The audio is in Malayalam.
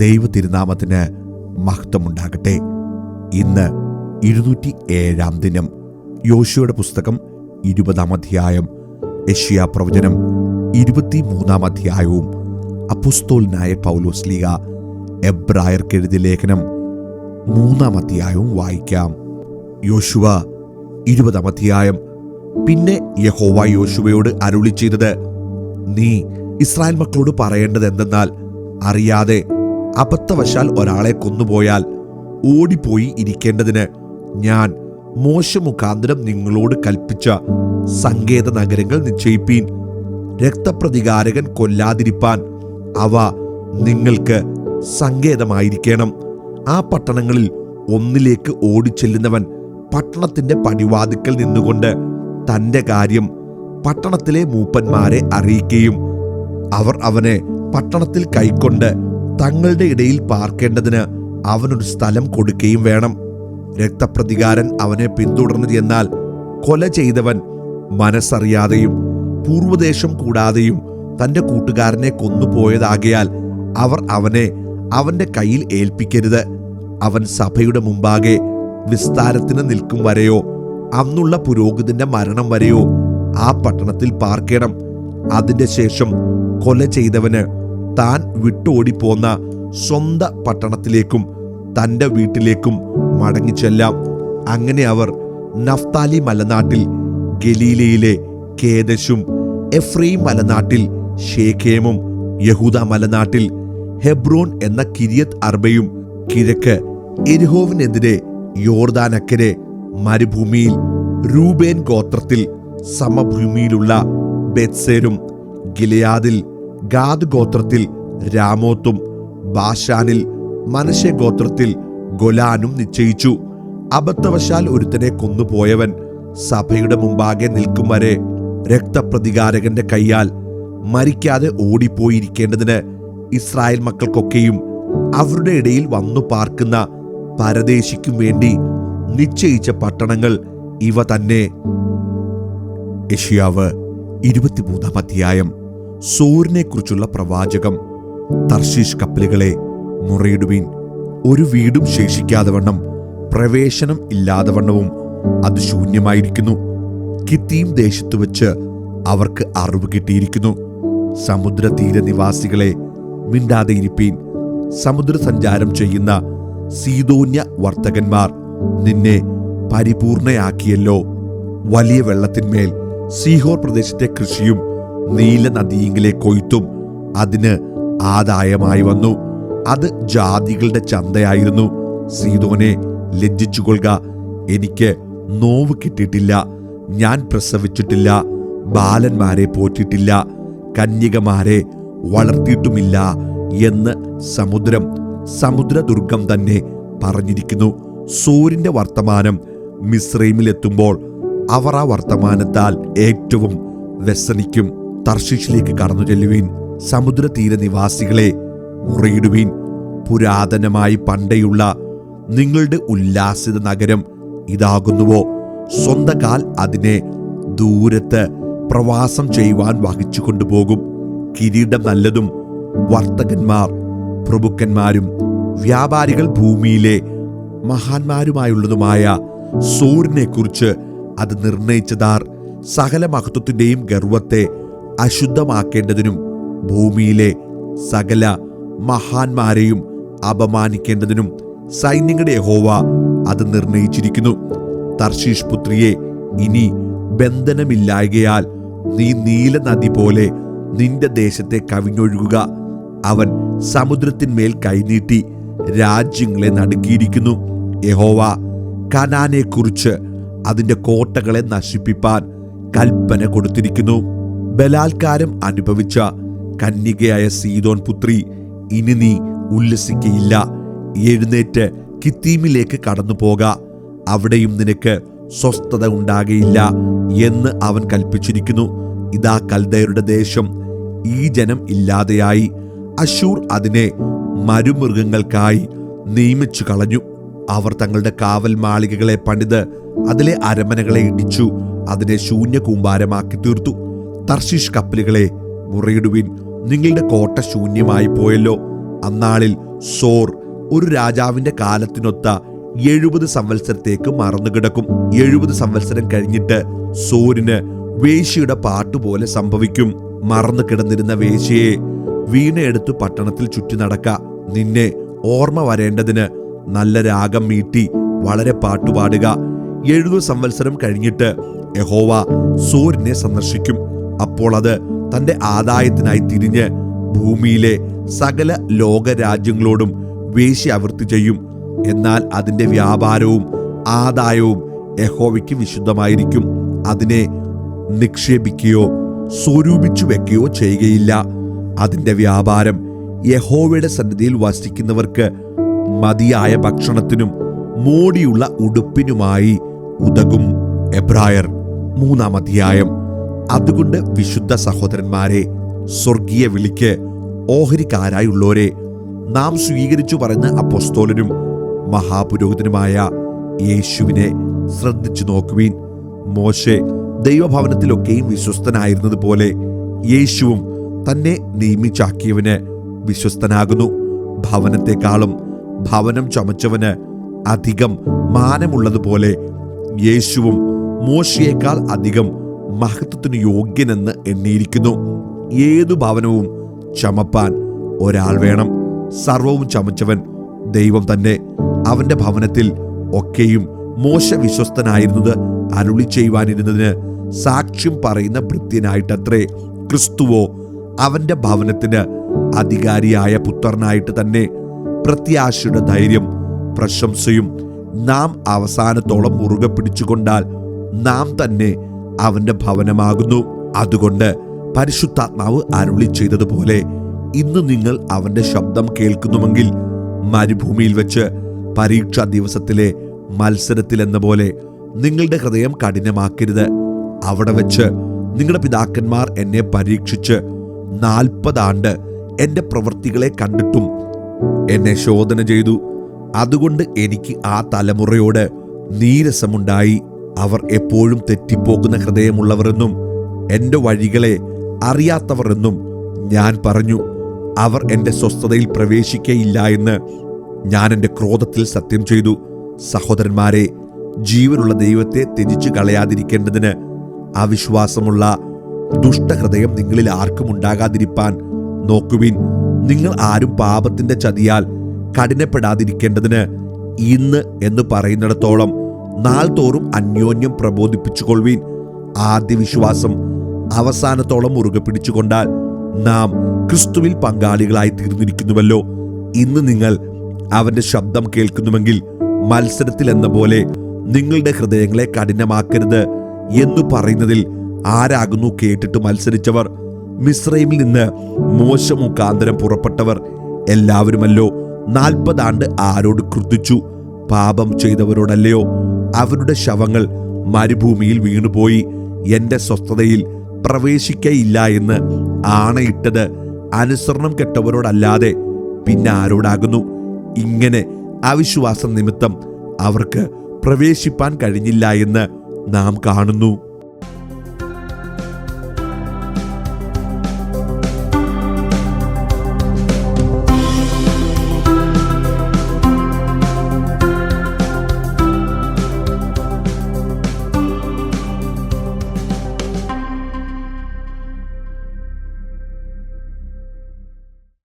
ദൈവ തിരുനാമത്തിന് മഹത്വമുണ്ടാകട്ടെ. ഇന്ന് 207 ദിനം. യോശുവയുടെ പുസ്തകം 20 അധ്യായം, യെശയ്യാ പ്രവചനം 23 അധ്യായവും അപ്പോസ്തലനായ പൗലോസ്ലീഹ എബ്രായർക്ക് എഴുതിയ ലേഖനം 3 അധ്യായവും വായിക്കാം. യോശുവ 20 അധ്യായം. പിന്നെ യഹോവ യോശുവയോട് അരുളി ചെയ്തത്, നീ ഇസ്രായേൽ മക്കളോട് പറയേണ്ടത് എന്തെന്നാൽ, അറിയാതെ അബദ്ധവശാൽ ഒരാളെ കൊന്നുപോയാൽ ഓടിപ്പോയി ഇരിക്കേണ്ടതിന് ഞാൻ മോശെ മുഖാന്തരം നിങ്ങളോട് കൽപ്പിച്ച സങ്കേത നഗരങ്ങൾ നിശ്ചയിപ്പീൻ. രക്തപ്രതികാരകൻ കൊല്ലാതിരിപ്പാൻ അവ നിങ്ങൾക്ക് സങ്കേതമായിരിക്കണം. ആ പട്ടണങ്ങളിൽ ഒന്നിലേക്ക് ഓടിച്ചെല്ലുന്നവൻ പട്ടണത്തിന്റെ പടിവാതിക്കൽ നിന്നുകൊണ്ട് തന്റെ കാര്യം പട്ടണത്തിലെ മൂപ്പന്മാരെ അറിയിക്കുകയും അവർ അവനെ പട്ടണത്തിൽ കൈക്കൊണ്ട് തങ്ങളുടെ ഇടയിൽ പാർക്കേണ്ടതിന് അവനൊരു സ്ഥലം കൊടുക്കുകയും വേണം. രക്തപ്രതികാരൻ അവനെ പിന്തുടർന്നു ചെന്നാൽ കൊല ചെയ്തവൻ മനസ്സറിയാതെയും പൂർവദേശം കൂടാതെയും തന്റെ കൂട്ടുകാരനെ കൊന്നുപോയതാകയാൽ അവർ അവനെ അവന്റെ കയ്യിൽ ഏൽപ്പിക്കരുത്. അവൻ സഭയുടെ മുമ്പാകെ വിസ്താരത്തിന് നിൽക്കും വരെയോ അന്നുള്ള പുരോഹിതന്റെ മരണം വരെയോ ആ പട്ടണത്തിൽ പാർക്കണം. അതിന്റെ ശേഷം കൊല ചെയ്തവന് താൻ വിട്ടോടിപ്പോന്ന സ്വന്തം പട്ടണത്തിലേക്കും തന്റെ വീട്ടിലേക്കും മടങ്ങിച്ചെല്ലാം. അങ്ങനെ അവർ നഫ്താലി മലനാട്ടിൽ ഗലീലയിലെ കേദശും, എഫ്രയീം മലനാട്ടിൽ ശേഖേമും, യഹൂദ മലനാട്ടിൽ ഹെബ്രോൻ എന്ന കിര്യത്ത് അർബയും, കിഴക്ക് യെരിഹോവിനെതിരെ യോർദാനക്കരെ മരുഭൂമിയിൽ രൂബേൻ ഗോത്രത്തിൽ സമഭൂമിയിലുള്ള ബേത്സേരും, ഗിലെയാദിൽ ഗാദ് ഗോത്രത്തിൽ രാമോത്തും, ബാശാനിൽ മനശ്ശെ ഗോത്രത്തിൽ ഗോലാനും നിശ്ചയിച്ചു. അബദ്ധവശാൽ ഒരുത്തനെ കൊന്നുപോയവൻ സഭയുടെ മുമ്പാകെ നിൽക്കും വരെ രക്തപ്രതികാരകന്റെ കൈയാൽ മരിക്കാതെ ഓടിപ്പോയിരിക്കേണ്ടതിന് ഇസ്രായേൽ മക്കൾക്കൊക്കെയും അവരുടെ ഇടയിൽ വന്നു പാർക്കുന്ന പരദേശിക്കും വേണ്ടി നിശ്ചയിച്ച പട്ടണങ്ങൾ ഇവ തന്നെ. യെശയ്യാവ് 23 അധ്യായം. സോരിനെ കുറിച്ചുള്ള പ്രവാചകം. തർശീഷ് കപ്പലുകളെ മുറയിടുവീൻ. ഒരു വീടും ശേഷിക്കാതെ വണ്ണം, പ്രവേശനം ഇല്ലാതെ വണ്ണവും അത് ശൂന്യമായിരിക്കുന്നു. കിത്തീം ദേശത്തു വെച്ച് അവർക്ക് അറിവ് കിട്ടിയിരിക്കുന്നു. സമുദ്രതീര നിവാസികളെ മിണ്ടാതെ ഇരിപ്പീൻ. സമുദ്ര സഞ്ചാരം ചെയ്യുന്ന സീദോന്യ വർത്തകന്മാർ നിന്നെ പരിപൂർണയാക്കിയല്ലോ. വലിയ വെള്ളത്തിന്മേൽ സീഹോർ പ്രദേശത്തെ കൃഷിയും നീല നദിയിലെ കൊയ്ത്തും അതിന് ആദായമായി വന്നു. അത് ജാതികളുടെ ചന്തയായിരുന്നു. സീദോനെ ലജ്ജിച്ചുകൊള്ളുക, എനിക്ക് നോവ് കിട്ടിയിട്ടില്ല. ഞാൻ പ്രസവിച്ചിട്ടില്ല, ബാലന്മാരെ പോറ്റിട്ടില്ല, കന്യകമാരെ വളർത്തിയിട്ടുമില്ല എന്ന് സമുദ്രം, സമുദ്രദുർഗം തന്നെ പറഞ്ഞിരിക്കുന്നു. സോരിന്റെ വർത്തമാനം മിസ്രൈമിലെത്തുമ്പോൾ അവർ ആ വർത്തമാനത്താൽ ഏറ്റവും വ്യസനിക്കും. തർശീഷിലേക്ക് കടന്നു ചെല്ലുവീൻ. സമുദ്രതീര നിവാസികളെ മുറയിടുവീൻ. പുരാതനമായി പണ്ടേയുള്ള നിങ്ങളുടെ ഉല്ലാസിത നഗരം ഇതാകുന്നുവോ? സ്വന്തകാൽ അതിനെ ദൂരത്ത് പ്രവാസം ചെയ്യുവാൻ വഹിച്ചു കൊണ്ടുപോകും. കിരീടം നല്ലതും വർത്തകന്മാർ പ്രഭുക്കന്മാരും വ്യാപാരികൾ ഭൂമിയിലെ മഹാന്മാരുമായുള്ളതുമായ സോരിനെ കുറിച്ച് അത് നിർണയിച്ചതാർ. സകല മഹത്വത്തിന്റെയും ഗർവത്തെ അശുദ്ധമാക്കേണ്ടതിനും ഭൂമിയിലെ സകല മഹാന്മാരെയും അപമാനിക്കേണ്ടതിനും സൈന്യങ്ങളുടെ യഹോവ അത് നിർണയിച്ചിരിക്കുന്നു. തർശീഷ് പുത്രിയെ, ഇനി ബന്ധനമില്ലായകയാൽ നീ നീല നദി പോലെ നിന്റെ ദേശത്തെ കവിഞ്ഞൊഴുകുക. അവൻ സമുദ്രത്തിന്മേൽ കൈനീട്ടി രാജ്യങ്ങളെ നടുക്കിയിരിക്കുന്നു. യഹോവ കനാനെക്കുറിച്ച് അതിന്റെ കോട്ടകളെ നശിപ്പിപ്പാൻ കൽപ്പന കൊടുത്തിരിക്കുന്നു. ബലാത്കാരം അനുഭവിച്ച കന്യകയായ സീദോൻ പുത്രി, ഇനി നീ ഉല്ലസിക്കയില്ല. എഴുന്നേറ്റ് കിത്തീമിലേക്ക് കടന്നു പോക, അവിടെയും നിനക്ക് സ്വസ്ഥത ഉണ്ടാകയില്ല എന്ന് അവൻ കൽപ്പിച്ചിരിക്കുന്നു. ഇതാ കൽദയരുടെ ദേശം, ഈ ജനം ഇല്ലാതെയായി. അശൂർ അതിനെ മരുമൃഗങ്ങൾക്കായി നിയമിച്ചു കളഞ്ഞു. അവർ തങ്ങളുടെ കാവൽ മാളികകളെ പണിത് അതിലെ അരമനകളെ ഇടിച്ചു, അതിനെ ശൂന്യ കൂമ്പാരമാക്കി തീർത്തു. തർശീഷ് കപ്പലുകളെ മുറയിടുവിൻ. നിങ്ങളുടെ കോട്ട ശൂന്യമായി പോയല്ലോ, അന്നാളിൽ സോർ ഒരു രാജാവിന്റെ കാലത്തിനൊത്ത 70 സംവത്സരത്തേക്ക് മറന്നുകിടക്കും. 70 സംവത്സരം കഴിഞ്ഞിട്ട് സോരിന് വേശ്യയുടെ പാട്ടുപോലെ സംഭവിക്കും. മറന്നു കിടന്നിരുന്ന വേശ്യയെ വീണയെടുത്തു പട്ടണത്തിൽ ചുറ്റി നടക്ക. നിന്നെ ഓർമ്മ വരേണ്ടതിന് നല്ല രാഗം മീട്ടി വളരെ പാട്ടുപാടുക. 70 സംവത്സരം കഴിഞ്ഞിട്ട് യഹോവ സോരിനെ സന്ദർശിക്കും. അപ്പോൾ അത് തന്റെ ആദായത്തിനായി തിരിഞ്ഞ് ഭൂമിയിലെ സകല ലോകരാജ്യങ്ങളോടും വേശ്യാവൃത്തി ചെയ്യും. എന്നാൽ അതിന്റെ വ്യാപാരവും ആദായവും യഹോവയ്ക്ക് വിശുദ്ധമായിരിക്കും. അതിനെ നിക്ഷേപിക്കുകയോ സ്വരൂപിച്ചു വെക്കുകയോ ചെയ്യുകയില്ല. അതിന്റെ വ്യാപാരം യഹോവയുടെ സന്നിധിയിൽ വസിക്കുന്നവർക്ക് മതിയായ ഭക്ഷണത്തിനും മോടിയുള്ള ഉടുപ്പിനുമായി ഉതകും. എബ്രായർ 3-ാം അധ്യായം. അതുകൊണ്ട് വിശുദ്ധ സഹോദരന്മാരെ, സ്വർഗീയ വിളിക്ക് ഓഹരിക്കാരായുള്ളോരെ, നാം സ്വീകരിച്ചു പറഞ്ഞ അപ്പോസ്തലനും മഹാപുരോഹിതനുമായ യേശുവിനെ ശ്രദ്ധിച്ചു നോക്കുവീൻ. മോശെ ദൈവഭവനത്തിലൊക്കെയും വിശ്വസ്തനായിരുന്നത് പോലെ യേശുവും തന്നെ നിയമിച്ചാക്കിയവന് വിശ്വസ്തനാകുന്നു. ഭവനത്തെക്കാളും ഭവനം ചമച്ചവന് അധികം മാനമുള്ളതുപോലെ യേശുവും മോശയേക്കാൾ അധികം മഹത്വത്തിന് യോഗ്യനെന്ന് എണ്ണിയിരിക്കുന്നു. ഏതു ഭവനവും ചമപ്പാൻ ഒരാൾ വേണം. സർവവും ചമച്ചവൻ ദൈവം തന്നെ. അവന്റെ ഭവനത്തിൽ ഒക്കെയും മോശ വിശ്വസ്തനായിരുന്നത് അരുളി ചെയ്യുവാനിരുന്നതിന് സാക്ഷ്യം പറയുന്ന ഭൃത്യനായിട്ടത്രേ. ക്രിസ്തുവോ അവന്റെ ഭവനത്തിന് അധികാരിയായ പുത്രനായിട്ട് തന്നെ. പ്രത്യാശയുടെ ധൈര്യം പ്രശംസയും നാം അവസാനത്തോളം മുറുകെ പിടിച്ചുകൊണ്ടാൽ നാം തന്നെ അവന്റെ ഭവനമാകുന്നു. അതുകൊണ്ട് പരിശുദ്ധാത്മാവ് അരുളി ചെയ്തതുപോലെ ഇന്ന് നിങ്ങൾ അവന്റെ ശബ്ദം കേൾക്കുന്നുവെങ്കിൽ മരുഭൂമിയിൽ വെച്ച് പരീക്ഷാ ദിവസത്തിലെ മത്സരത്തിലെന്ന പോലെ നിങ്ങളുടെ ഹൃദയം കഠിനമാക്കരുത്. അവിടെ വെച്ച് നിങ്ങളുടെ പിതാക്കന്മാർ എന്നെ പരീക്ഷിച്ച് 40 ആണ്ട് എന്റെ പ്രവൃത്തികളെ കണ്ടിട്ടും എന്നെ ശോധന ചെയ്തു. അതുകൊണ്ട് എനിക്ക് ആ തലമുറയോട് നീരസമുണ്ടായി. അവർ എപ്പോഴും തെറ്റിപ്പോകുന്ന ഹൃദയമുള്ളവരെന്നും എന്റെ വഴികളെ അറിയാത്തവർ എന്നും ഞാൻ പറഞ്ഞു. അവർ എന്റെ സ്വസ്ഥതയിൽ പ്രവേശിക്കയില്ല എന്ന് ഞാൻ എന്റെ ക്രോധത്തിൽ സത്യം ചെയ്തു. സഹോദരന്മാരെ, ജീവനുള്ള ദൈവത്തെ ത്യജിച്ചു കളയാതിരിക്കേണ്ടതിന് അവിശ്വാസമുള്ള ദുഷ്ടഹൃദയം നിങ്ങളിൽ ആർക്കും ഉണ്ടാകാതിരിപ്പാൻ നോക്കുവിൻ. നിങ്ങൾ ആരും പാപത്തിന്റെ ചതിയാൽ കഠിനപ്പെടാതിരിക്കേണ്ടതിന് ഇന്ന് എന്ന് പറയുന്നിടത്തോളം നാൾ തോറും അന്യോന്യം പ്രബോധിപ്പിച്ചുകൊള്ളുവീൻ. ആദ്യ വിശ്വാസം അവസാനത്തോളം മുറുകെ പിടിച്ചുകൊണ്ടാൽ നാം ക്രിസ്തുവിൽ പങ്കാളികളായി തീർന്നിരിക്കുന്നുവല്ലോ. ഇന്ന് നിങ്ങൾ അവന്റെ ശബ്ദം കേൾക്കുന്നുവെങ്കിൽ മത്സരത്തിൽ എന്ന പോലെ നിങ്ങളുടെ ഹൃദയങ്ങളെ കഠിനമാക്കരുത് എന്ന് പറയുന്നതിൽ ആരാകുന്നു കേട്ടിട്ട് മത്സരിച്ചവർ? മിസ്രൈമിൽ നിന്ന് മോശ മുഖാന്തരം പുറപ്പെട്ടവർ എല്ലാവരുമല്ലോ. 40 ആണ്ട് ആരോട് ക്രുദ്ധിച്ചു? പാപം ചെയ്തവരോടല്ലയോ? അവരുടെ ശവങ്ങൾ മരുഭൂമിയിൽ വീണുപോയി. എന്റെ സ്വസ്ഥതയിൽ പ്രവേശിക്കയില്ല എന്ന് ആണയിട്ടത് അനുസരണം കെട്ടവരോടല്ലാതെ പിന്നെ ആരോടാകുന്നു? ഇങ്ങനെ അവിശ്വാസം നിമിത്തം അവർക്ക് പ്രവേശിപ്പാൻ കഴിഞ്ഞില്ല എന്ന് നാം കാണുന്നു.